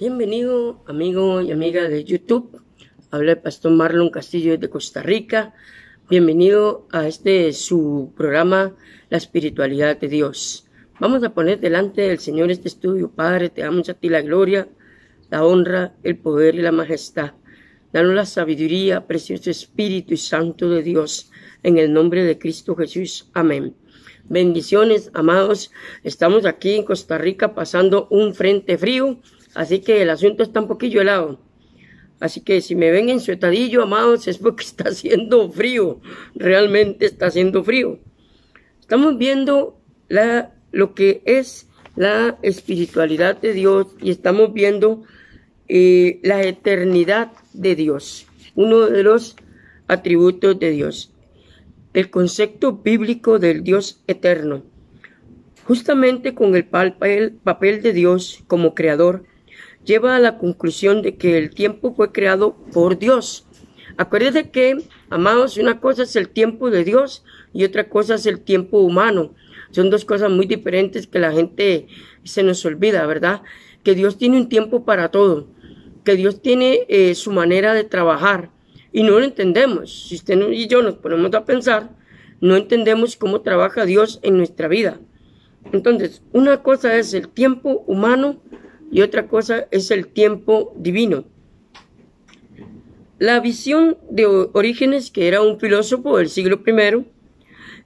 Bienvenido, amigo y amiga de YouTube. Habla el pastor Marlon Castillo de Costa Rica. Bienvenido a su programa, La Espiritualidad de Dios. Vamos a poner delante del Señor este estudio. Padre, te damos a ti la gloria, la honra, el poder y la majestad. Danos la sabiduría, precioso Espíritu y Santo de Dios, en el nombre de Cristo Jesús. Amén. Bendiciones, amados. Estamos aquí en Costa Rica pasando un frente frío, así que el asunto está un poquillo helado. Así que si me ven en suetadillo, amados, es porque está haciendo frío. Realmente está haciendo frío. Estamos viendo lo que es la espiritualidad de Dios y estamos viendo la eternidad de Dios, uno de los atributos de Dios, el concepto bíblico del Dios eterno. Justamente con el papel de Dios como creador, lleva a la conclusión de que el tiempo fue creado por Dios. Acuérdense que, amados, una cosa es el tiempo de Dios y otra cosa es el tiempo humano. Son dos cosas muy diferentes que la gente se nos olvida, ¿verdad? Que Dios tiene un tiempo para todo, que Dios tiene su manera de trabajar y no lo entendemos. Si usted y yo nos ponemos a pensar, no entendemos cómo trabaja Dios en nuestra vida. Entonces, una cosa es el tiempo humano y otra cosa es el tiempo divino. La visión de Orígenes, que era un filósofo del siglo I,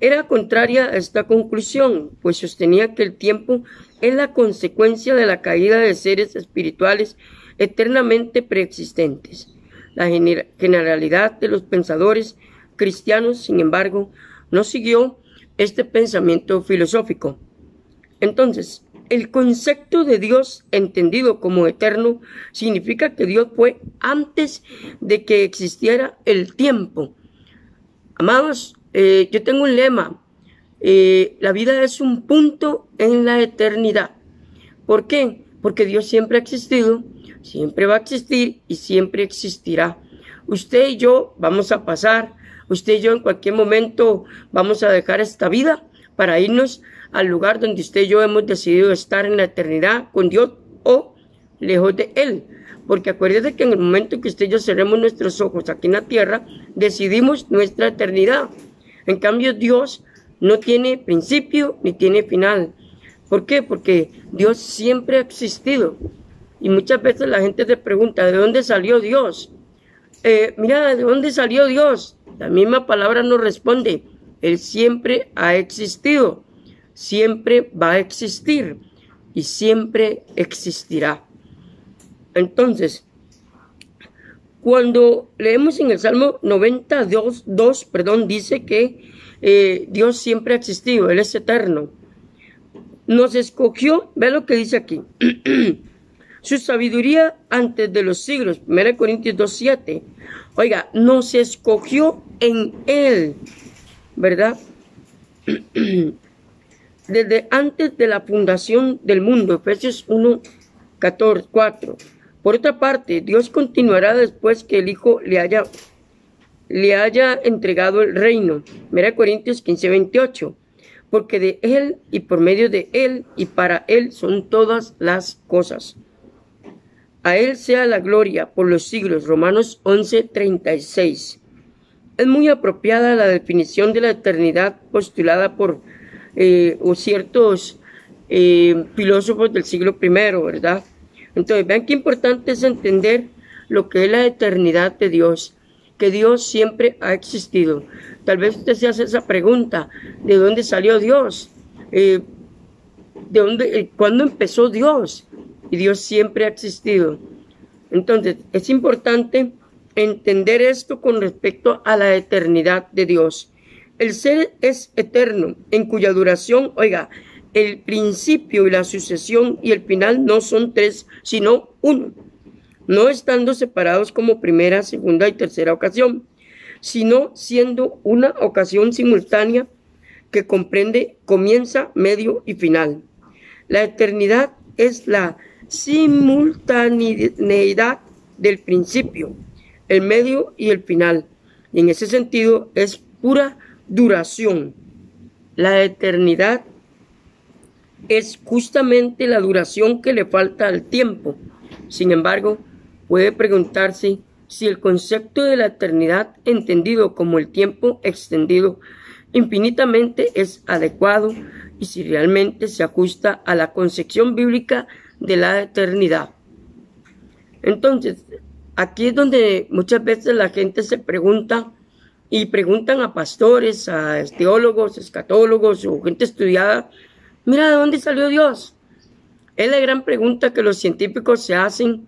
era contraria a esta conclusión, pues sostenía que el tiempo es la consecuencia de la caída de seres espirituales eternamente preexistentes. La generalidad de los pensadores cristianos, sin embargo, no siguió este pensamiento filosófico. Entonces, el concepto de Dios entendido como eterno significa que Dios fue antes de que existiera el tiempo. Amados, yo tengo un lema, la vida es un punto en la eternidad. ¿Por qué? Porque Dios siempre ha existido, siempre va a existir y siempre existirá. Usted y yo vamos a pasar, usted y yo en cualquier momento vamos a dejar esta vida para irnos al lugar donde usted y yo hemos decidido estar en la eternidad con Dios o lejos de Él. Porque acuérdese que en el momento que usted y yo cerremos nuestros ojos aquí en la tierra, decidimos nuestra eternidad. En cambio, Dios no tiene principio ni tiene final. ¿Por qué? Porque Dios siempre ha existido. Y muchas veces la gente se pregunta, ¿de dónde salió Dios? Mira, ¿de dónde salió Dios? La misma palabra nos responde, Él siempre ha existido, siempre va a existir y siempre existirá. Entonces, cuando leemos en el Salmo 92, dice que Dios siempre ha existido, Él es eterno. Nos escogió, ve lo que dice aquí, su sabiduría antes de los siglos, 1 Corintios 2:7. Oiga, nos escogió en Él, ¿verdad? Desde antes de la fundación del mundo, Efesios 1:4. Por otra parte, Dios continuará después que el Hijo le haya entregado el reino, 1 Corintios 15:28. Porque de Él y por medio de Él y para Él son todas las cosas. A Él sea la gloria por los siglos, Romanos 11:36. Es muy apropiada la definición de la eternidad postulada por ciertos filósofos del siglo I, ¿verdad? Entonces, vean qué importante es entender lo que es la eternidad de Dios, que Dios siempre ha existido. Tal vez usted se hace esa pregunta, ¿de dónde salió Dios? ¿Cuándo empezó Dios? Y Dios siempre ha existido. Entonces, es importante entender esto con respecto a la eternidad de Dios. El ser es eterno, en cuya duración, oiga, el principio y la sucesión y el final no son tres, sino uno. No estando separados como primera, segunda y tercera ocasión, sino siendo una ocasión simultánea que comprende comienza, medio y final. La eternidad es la simultaneidad del principio, el medio y el final. Y en ese sentido es pura duración. La eternidad es justamente la duración que le falta al tiempo. Sin embargo, puede preguntarse si el concepto de la eternidad, entendido como el tiempo extendido infinitamente, es adecuado y si realmente se ajusta a la concepción bíblica de la eternidad. Entonces, aquí es donde muchas veces la gente se pregunta y preguntan a pastores, a teólogos, escatólogos o gente estudiada, mira, ¿de dónde salió Dios? Es la gran pregunta que los científicos se hacen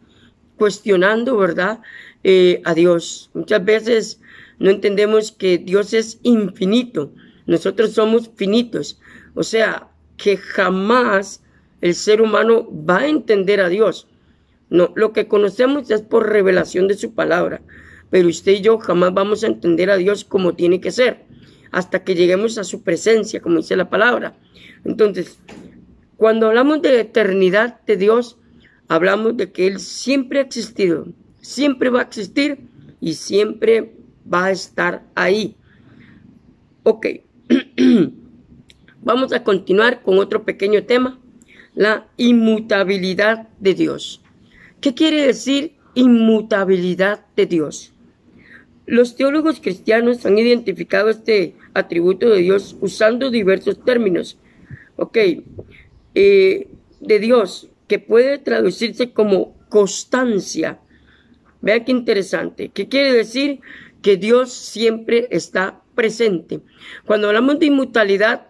cuestionando, ¿verdad? A Dios. Muchas veces no entendemos que Dios es infinito, nosotros somos finitos, o sea, que jamás el ser humano va a entender a Dios. No, lo que conocemos es por revelación de su palabra, pero usted y yo jamás vamos a entender a Dios como tiene que ser, hasta que lleguemos a su presencia, como dice la palabra. Entonces, cuando hablamos de eternidad de Dios, hablamos de que Él siempre ha existido, siempre va a existir y siempre va a estar ahí. Ok, vamos a continuar con otro pequeño tema, la inmutabilidad de Dios. ¿Qué quiere decir inmutabilidad de Dios? Los teólogos cristianos han identificado este atributo de Dios usando diversos términos. De Dios, que puede traducirse como constancia. Vea qué interesante. ¿Qué quiere decir? Que Dios siempre está presente. Cuando hablamos de inmutabilidad,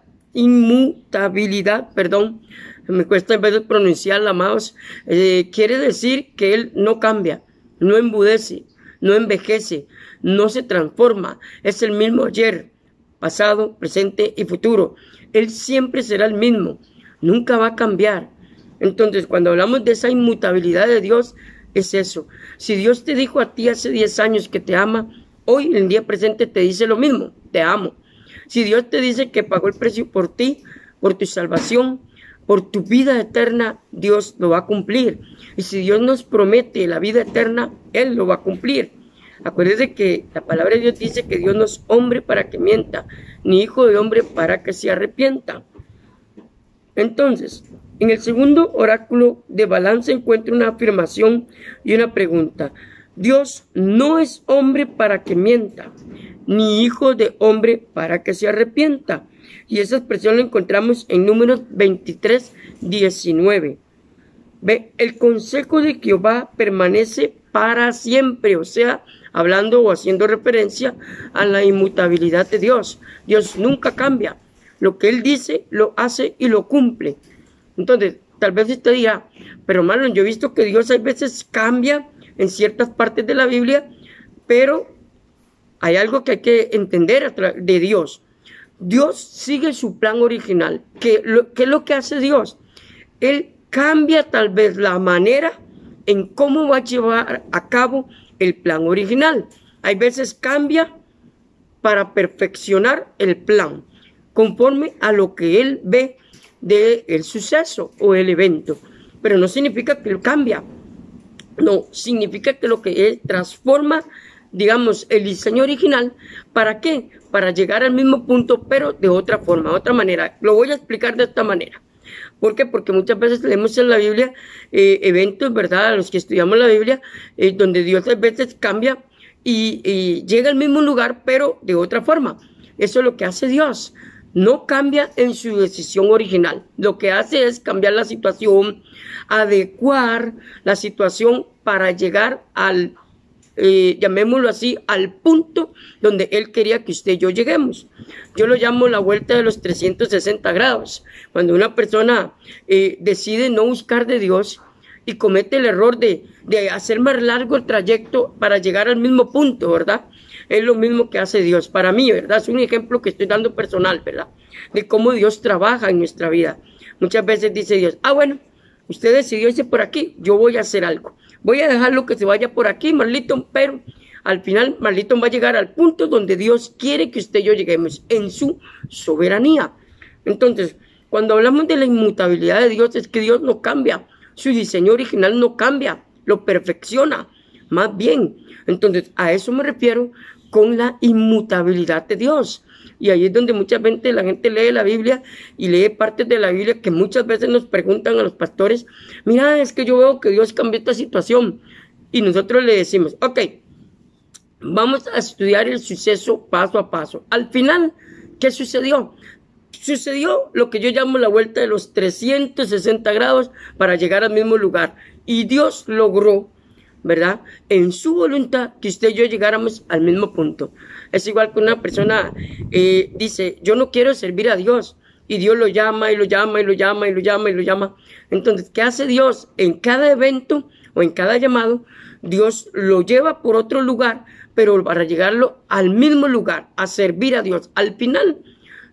me cuesta a veces pronunciarla, amados, quiere decir que Él no cambia, no embudece, no envejece, no se transforma, es el mismo ayer, pasado, presente y futuro. Él siempre será el mismo, nunca va a cambiar. Entonces, cuando hablamos de esa inmutabilidad de Dios, es eso. Si Dios te dijo a ti hace 10 años que te ama, hoy, en el día presente, te dice lo mismo, te amo. Si Dios te dice que pagó el precio por ti, por tu salvación, por tu vida eterna, Dios lo va a cumplir. Y si Dios nos promete la vida eterna, Él lo va a cumplir. Acuérdese que la palabra de Dios dice que Dios no es hombre para que mienta, ni hijo de hombre para que se arrepienta. Entonces, en el segundo oráculo de Balaam encuentra una afirmación y una pregunta. Dios no es hombre para que mienta, ni hijo de hombre para que se arrepienta. Y esa expresión la encontramos en Números 23, 19. Ve, el consejo de Jehová permanece para siempre, o sea, hablando o haciendo referencia a la inmutabilidad de Dios. Dios nunca cambia. Lo que Él dice, lo hace y lo cumple. Entonces, tal vez usted dirá, pero Marlon, yo he visto que Dios a veces cambia en ciertas partes de la Biblia, pero hay algo que hay que entender de Dios. Dios sigue su plan original. ¿Qué es lo que hace Dios? Él cambia tal vez la manera en cómo va a llevar a cabo el plan original. Hay veces cambia para perfeccionar el plan, conforme a lo que Él ve del suceso o el evento. Pero no significa que lo cambia. No, significa que lo que Él transforma, digamos, el diseño original. ¿Para qué? Para llegar al mismo punto, pero de otra forma, de otra manera. Lo voy a explicar de esta manera. ¿Por qué? Porque muchas veces leemos en la Biblia eventos, ¿verdad? Los que estudiamos la Biblia, donde Dios a veces cambia y llega al mismo lugar, pero de otra forma. Eso es lo que hace Dios. No cambia en su decisión original. Lo que hace es cambiar la situación, adecuar la situación para llegar al, llamémoslo así, al punto donde Él quería que usted y yo lleguemos. Yo lo llamo la vuelta de los 360 grados. Cuando una persona decide no buscar de Dios y comete el error de hacer más largo el trayecto para llegar al mismo punto, ¿verdad? Es lo mismo que hace Dios para mí, ¿verdad? Es un ejemplo que estoy dando personal, ¿verdad? De cómo Dios trabaja en nuestra vida. Muchas veces dice Dios, bueno, usted decidió irse por aquí, yo voy a hacer algo. Voy a dejarlo que se vaya por aquí, Marlito, pero al final Marlito va a llegar al punto donde Dios quiere que usted y yo lleguemos, en su soberanía. Entonces, cuando hablamos de la inmutabilidad de Dios, es que Dios no cambia. Su diseño original no cambia, lo perfecciona, más bien. Entonces, a eso me refiero con la inmutabilidad de Dios. Y ahí es donde mucha gente, la gente lee la Biblia y lee partes de la Biblia que muchas veces nos preguntan a los pastores, mira, es que yo veo que Dios cambió esta situación. Y nosotros le decimos, ok, vamos a estudiar el suceso paso a paso. Al final, ¿qué sucedió? Sucedió lo que yo llamo la vuelta de los 360 grados para llegar al mismo lugar. Y Dios logró, ¿verdad?, en su voluntad que usted y yo llegáramos al mismo punto. Es igual que una persona dice, yo no quiero servir a Dios. Y Dios lo llama y lo llama y lo llama y lo llama y lo llama. Entonces, ¿qué hace Dios? En cada evento o en cada llamado, Dios lo lleva por otro lugar, pero para llegarlo al mismo lugar, a servir a Dios. Al final,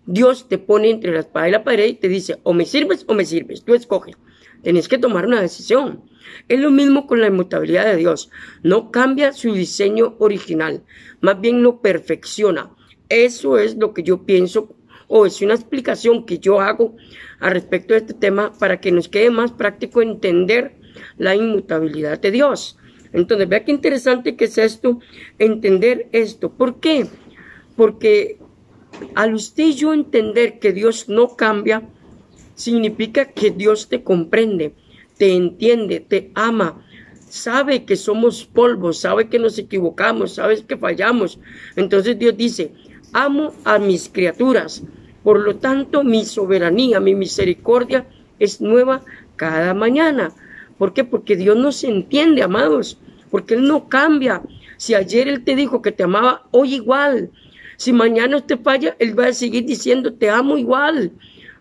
Dios te pone entre la espada y la pared y te dice, o me sirves o me sirves, tú escoges. Tenés que tomar una decisión. Es lo mismo con la inmutabilidad de Dios. No cambia su diseño original, más bien lo perfecciona. Eso es lo que yo pienso, o es una explicación que yo hago al respecto de este tema para que nos quede más práctico entender la inmutabilidad de Dios. Entonces, vea qué interesante que es esto, entender esto. ¿Por qué? Porque al usted y yo entender que Dios no cambia, significa que Dios te comprende, te entiende, te ama, sabe que somos polvo, sabe que nos equivocamos, sabe que fallamos. Entonces Dios dice, amo a mis criaturas, por lo tanto mi soberanía, mi misericordia es nueva cada mañana. ¿Por qué? Porque Dios nos entiende, amados, porque Él no cambia. Si ayer Él te dijo que te amaba, hoy igual. Si mañana usted falla, Él va a seguir diciendo, te amo igual,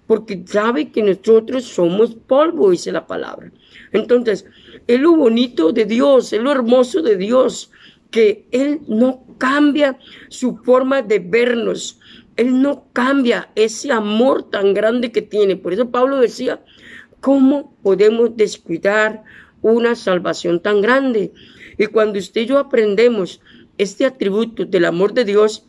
porque sabe que nosotros somos polvo, dice la palabra. Entonces, es lo bonito de Dios, es lo hermoso de Dios, que Él no cambia su forma de vernos. Él no cambia ese amor tan grande que tiene. Por eso Pablo decía, ¿cómo podemos descuidar una salvación tan grande? Y cuando usted y yo aprendemos este atributo del amor de Dios,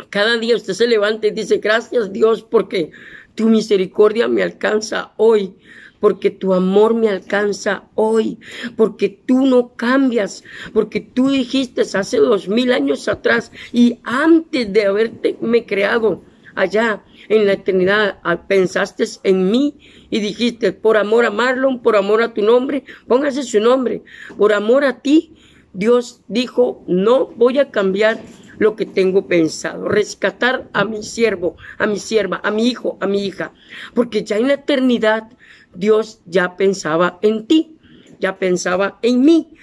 cada día usted se levanta y dice, gracias Dios porque tu misericordia me alcanza hoy, porque tu amor me alcanza hoy, porque tú no cambias, porque tú dijiste hace 2000 años atrás y antes de haberte creado allá en la eternidad, pensaste en mí y dijiste, por amor a Marlon, por amor a tu nombre, póngase su nombre, por amor a ti, Dios dijo, no voy a cambiar lo que tengo pensado, rescatar a mi siervo, a mi sierva, a mi hijo, a mi hija, porque ya en la eternidad Dios ya pensaba en ti, ya pensaba en mí,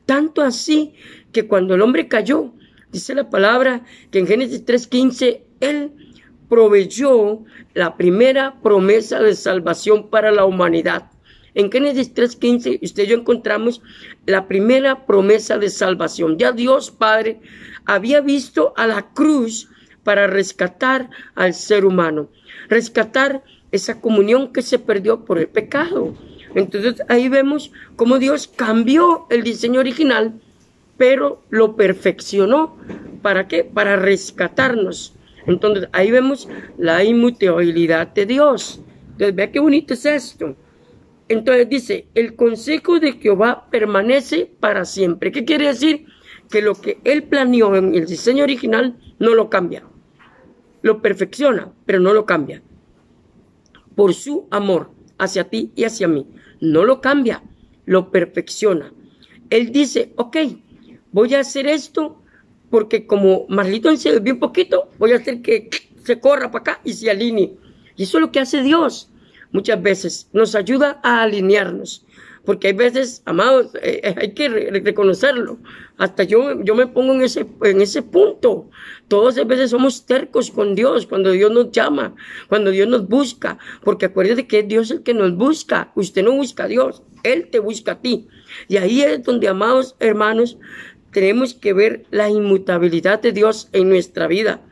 tanto así que cuando el hombre cayó, dice la palabra que en Génesis 3:15, Él proveyó la primera promesa de salvación para la humanidad. En Génesis 3:15, usted y yo encontramos la primera promesa de salvación. Ya Dios Padre había visto a la cruz para rescatar al ser humano, rescatar esa comunión que se perdió por el pecado. Entonces ahí vemos cómo Dios cambió el diseño original, pero lo perfeccionó. ¿Para qué? Para rescatarnos. Entonces ahí vemos la inmutabilidad de Dios. Entonces vea qué bonito es esto. Entonces dice, el consejo de Jehová permanece para siempre. ¿Qué quiere decir? Que lo que Él planeó en el diseño original no lo cambia. Lo perfecciona, pero no lo cambia. Por su amor hacia ti y hacia mí. No lo cambia, lo perfecciona. Él dice, ok, voy a hacer esto porque como Marlito se desvió un poquito, voy a hacer que se corra para acá y se alinee. Y eso es lo que hace Dios. Muchas veces nos ayuda a alinearnos. Porque hay veces, amados, hay que reconocerlo. Hasta yo me pongo en ese punto. Todas las veces somos tercos con Dios, cuando Dios nos llama, cuando Dios nos busca. Porque acuérdate que es Dios el que nos busca. Usted no busca a Dios, Él te busca a ti. Y ahí es donde, amados hermanos, tenemos que ver la inmutabilidad de Dios en nuestra vida.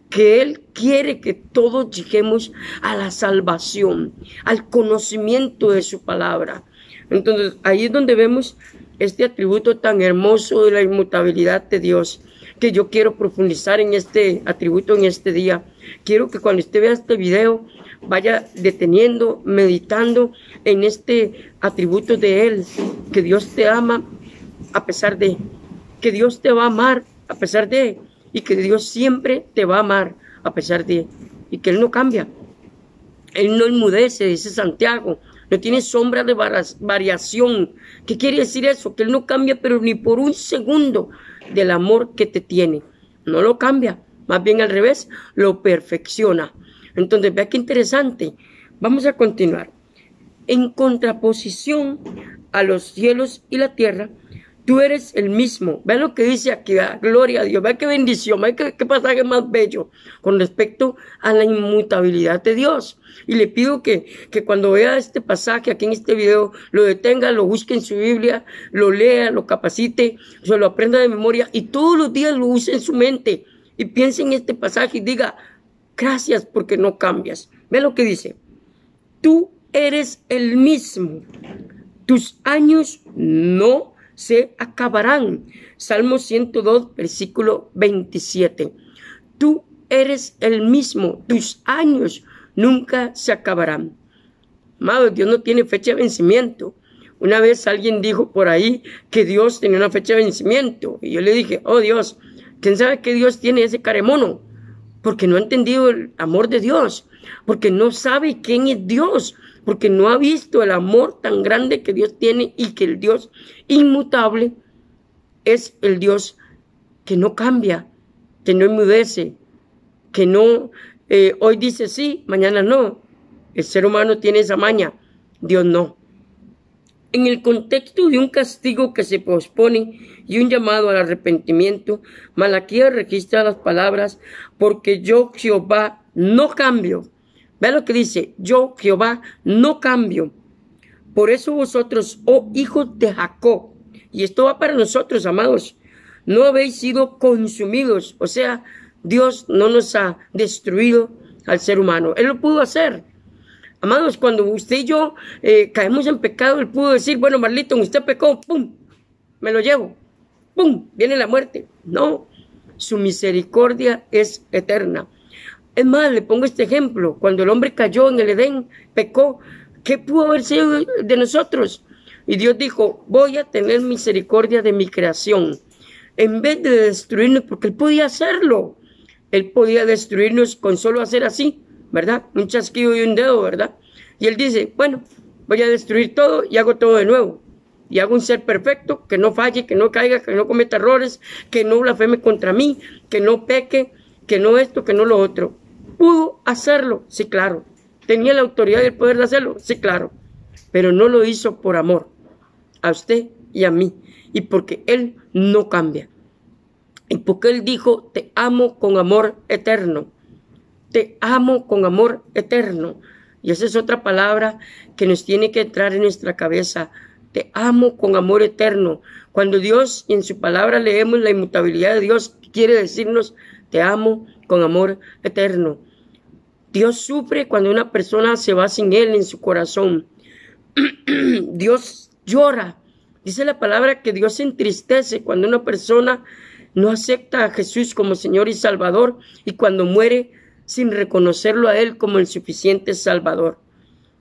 Que Él quiere que todos lleguemos a la salvación, al conocimiento de su palabra. Entonces, ahí es donde vemos este atributo tan hermoso de la inmutabilidad de Dios, que yo quiero profundizar en este atributo en este día. Quiero que cuando usted vea este video, vaya deteniendo, meditando en este atributo de Él, que Dios te ama a pesar de, que Dios te va a amar a pesar de, y que Dios siempre te va a amar a pesar de, y que Él no cambia. Él no enmudece, dice Santiago, no tiene sombra de variación. ¿Qué quiere decir eso? Que Él no cambia, pero ni por un segundo, del amor que te tiene. No lo cambia, más bien al revés, lo perfecciona. Entonces, vea qué interesante. Vamos a continuar. En contraposición a los cielos y la tierra, tú eres el mismo. Vean lo que dice aquí, gloria a Dios, vean qué bendición, vean qué pasaje más bello con respecto a la inmutabilidad de Dios. Y le pido que cuando vea este pasaje aquí en este video, lo detenga, lo busque en su Biblia, lo lea, lo capacite, se lo aprenda de memoria y todos los días lo use en su mente y piense en este pasaje y diga, gracias porque no cambias. Vean lo que dice, tú eres el mismo, tus años no se acabarán. Salmo 102, versículo 27. Tú eres el mismo, tus años nunca se acabarán. Amado, Dios no tiene fecha de vencimiento. Una vez alguien dijo por ahí que Dios tenía una fecha de vencimiento. Y yo le dije, oh Dios, ¿quién sabe que Dios tiene ese caremono? Porque no ha entendido el amor de Dios. Porque no sabe quién es Dios. Porque no ha visto el amor tan grande que Dios tiene y que el Dios inmutable es el Dios que no cambia, que no enmudece, que no, hoy dice sí, mañana no. El ser humano tiene esa maña, Dios no. En el contexto de un castigo que se pospone y un llamado al arrepentimiento, Malaquías registra las palabras, porque yo Jehová no cambio. Vean lo que dice, yo Jehová no cambio. Por eso vosotros, oh hijos de Jacob, y esto va para nosotros, amados, no habéis sido consumidos. O sea, Dios no nos ha destruido al ser humano. Él lo pudo hacer. Amados, cuando usted y yo caemos en pecado, Él pudo decir, bueno, Marlito, usted pecó, ¡pum!, me lo llevo, ¡pum!, viene la muerte. No, su misericordia es eterna. Es más, le pongo este ejemplo. Cuando el hombre cayó en el Edén, pecó, ¿qué pudo haber sido de nosotros? Y Dios dijo, voy a tener misericordia de mi creación. En vez de destruirnos, porque Él podía hacerlo. Él podía destruirnos con solo hacer así, ¿verdad? Un chasquido y un dedo, ¿verdad? Y Él dice, bueno, voy a destruir todo y hago todo de nuevo. Y hago un ser perfecto, que no falle, que no caiga, que no cometa errores, que no blasfeme contra mí, que no peque, que no esto, que no lo otro. ¿Pudo hacerlo? Sí, claro. ¿Tenía la autoridad y el poder de hacerlo? Sí, claro. Pero no lo hizo por amor a usted y a mí. Y porque Él no cambia. Y porque Él dijo, te amo con amor eterno. Te amo con amor eterno. Y esa es otra palabra que nos tiene que entrar en nuestra cabeza. Te amo con amor eterno. Cuando Dios, y en su palabra leemos la inmutabilidad de Dios, quiere decirnos, te amo con amor eterno. Dios sufre cuando una persona se va sin Él en su corazón. Dios llora. Dice la palabra que Dios se entristece cuando una persona no acepta a Jesús como Señor y Salvador y cuando muere sin reconocerlo a Él como el suficiente Salvador.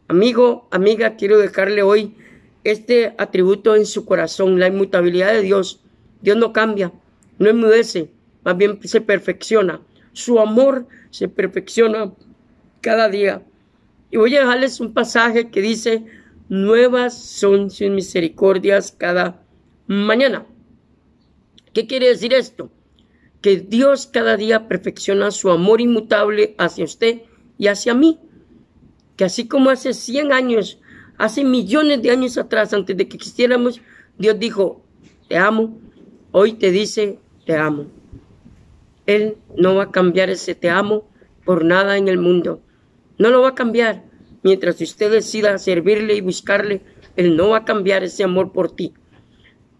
Amigo, amiga, quiero dejarle hoy este atributo en su corazón, la inmutabilidad de Dios. Dios no cambia, no enmudece, más bien se perfecciona. Su amor se perfecciona cada día. Y voy a dejarles un pasaje que dice, nuevas son sus misericordias cada mañana. ¿Qué quiere decir esto? Que Dios cada día perfecciona su amor inmutable hacia usted y hacia mí. Que así como hace 100 años, hace millones de años atrás, antes de que existiéramos, Dios dijo, te amo. Hoy te dice, te amo. Él no va a cambiar ese te amo por nada en el mundo. No lo va a cambiar. Mientras usted decida servirle y buscarle, Él no va a cambiar ese amor por ti.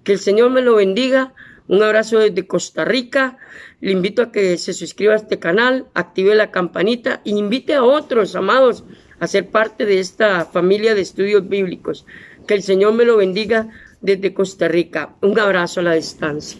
Que el Señor me lo bendiga. Un abrazo desde Costa Rica. Le invito a que se suscriba a este canal, active la campanita e invite a otros, amados, a ser parte de esta familia de estudios bíblicos. Que el Señor me lo bendiga desde Costa Rica. Un abrazo a la distancia.